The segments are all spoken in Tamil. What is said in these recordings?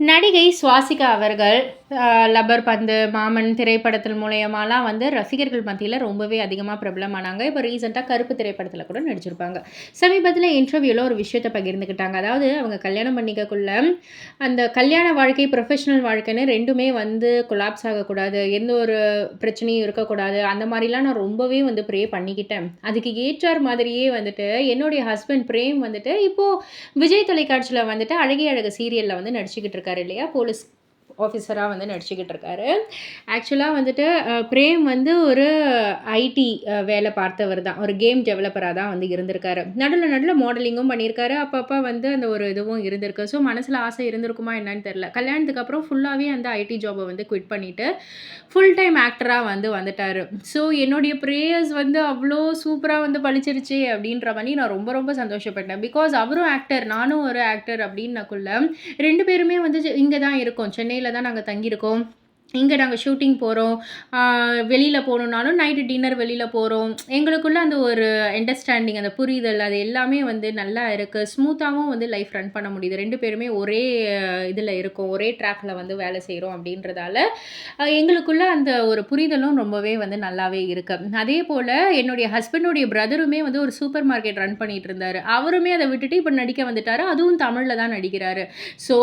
நடிகை சுவாசிகா அவர்கள் லப்பர் பந்து, மாமன் திரைப்படத்தின் மூலியமாலாம் வந்து ரசிகர்கள் மத்தியில ரொம்பவே அதிகமா பிரபலமானாங்க. இப்போ ரீசென்ட்டா கருப்பு திரைப்படத்தில கூட நடிச்சிருப்பாங்க. சமீபத்தில இன்டர்வியூல ஒரு விஷயத்த பகிர்ந்துக்கிட்டாங்க. அதாவது அவங்க கல்யாணம் பண்ணிக்கக்குள்ள, அந்த கல்யாண வாழ்க்கை, ப்ரொஃபஷனல் வாழ்க்கைன்னு 2மே வந்து கொலாப்ஸ் ஆகக்கூடாது. எந்த ஒரு பிரச்சனையும் இருக்கக்கூடாது. அந்த மாரிலாம் நான் ரொம்பவே வந்து ப்ரே பண்ணிக்கிட்டேன். அதுக்கு ஏற்றார் மாதிரியே வந்துட்டு என்னுடைய ஹஸ்பண்ட் பிரேம் வந்துட்டு இப்போ விஜய் தொலைக்காட்சியில வந்துட்டு அழகே அழகு சீரியல்ல வந்து நடிச்சுக்கிட்டு இருக்காரு இல்லையா? போலீஸ் ஆஃபீஸரா வந்து நடிச்சுக்கிட்டு இருக்காரு. ஆக்சுவலா வந்துட்டு பிரேம் வந்து ஒரு ஐடி வேலை பார்த்தவர் தான். ஒரு கேம் டெவலப்பரா தான் வந்து இருந்திருக்காரு. நடுவுல நடுவுல மாடலிங்கும் பண்ணியிருக்காரு. அப்பப்ப வந்து அந்த ஒரு இதுவும் இருந்திருக்கு. ஸோ மனசுல ஆசை இருந்திருக்குமா என்னன்னு தெரியல. கல்யாணத்துக்கு அப்புறம் ஃபுல்லாவே அந்த ஐடி ஜாப வந்து குவிட் பண்ணிட்டு, ஃபுல் டைம் ஆக்டரா வந்து வந்துட்டாரு. ஸோ என்னுடைய பிரேயர்ஸ் வந்து அவ்ளோ சூப்பரா வந்து பளிச்சிருச்சே! அப்டின்ற மாரி நான் ரொம்ப ரொம்ப சந்தோஷப்பட்டேன். பிகாஸ் அவரும் ஆக்டர், நானும் ஒரு ஆக்டர் அப்டின்னக்குள்ள 2 பேருமே வந்து இங்க தான் இருக்கோம். சென்னையில தான் நாங்க தங்கியிருக்கோம். இங்க நாங்க ஷூட்டிங் போறோம். ஆ வெளியில போணும்னாலும் நைட்டு டின்னர் வெளியில போறோம். எங்களுக்குள்ள அந்த ஒரு அண்டர்ஸ்டாண்டிங், அந்த புரிதல் அது எல்லாமே வந்து நல்லா இருக்கு. ஸ்மூத்தாவும் வந்து லைஃப் ரன் பண்ண முடியுது. 2 பேருமே ஒரே இதுல இருக்கோம். ஒரே ட்ராக்ல வந்து வேலை செய்றோம் அப்டின்றதால, எங்களுக்குள்ள அந்த ஒரு புரிதலும் ரொம்பவே வந்து நல்லாவே இருக்கு. அதேபோல என்னுடைய ஹஸ்பண்டுடைய பிரதருமே வந்து ஒரு சூப்பர் மார்க்கெட் ரன் பண்ணிட்டு இருந்தாரு. அவருமே அத விட்டுட்டு இப்ப நடிக்க வந்துட்டாரு. அதுவும் தமிழ்ல தான் நடிக்கிறாரு. ஸோ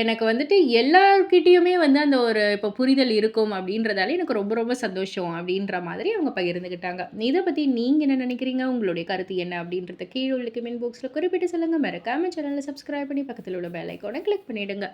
எனக்கு வந்துட்டு எல்லார்கிட்டயுமே வந்து அந்த ஒரு இப்ப புரிதல் இருக்கும் அப்டின்றதால எனக்கு ரொம்ப ரொம்ப சந்தோஷம் அப்டின்ற மாதிரி அவங்க பகிர்ந்துக்கிட்டாங்க. இத பத்தி நீங்க என்ன நினைக்கிறீங்க? உங்களுடைய கருத்து என்ன? அப்டின்றத கீழ உள்ள கமெண்ட் பாக்ஸ்ல குறிப்பிட்டு சொல்லுங்க. மறக்காம சேனல சப்ஸ்கிரைப் பண்ணி பக்கத்துல உள்ள பெல் ஐகான கிளிக் பண்ணிடுங்க.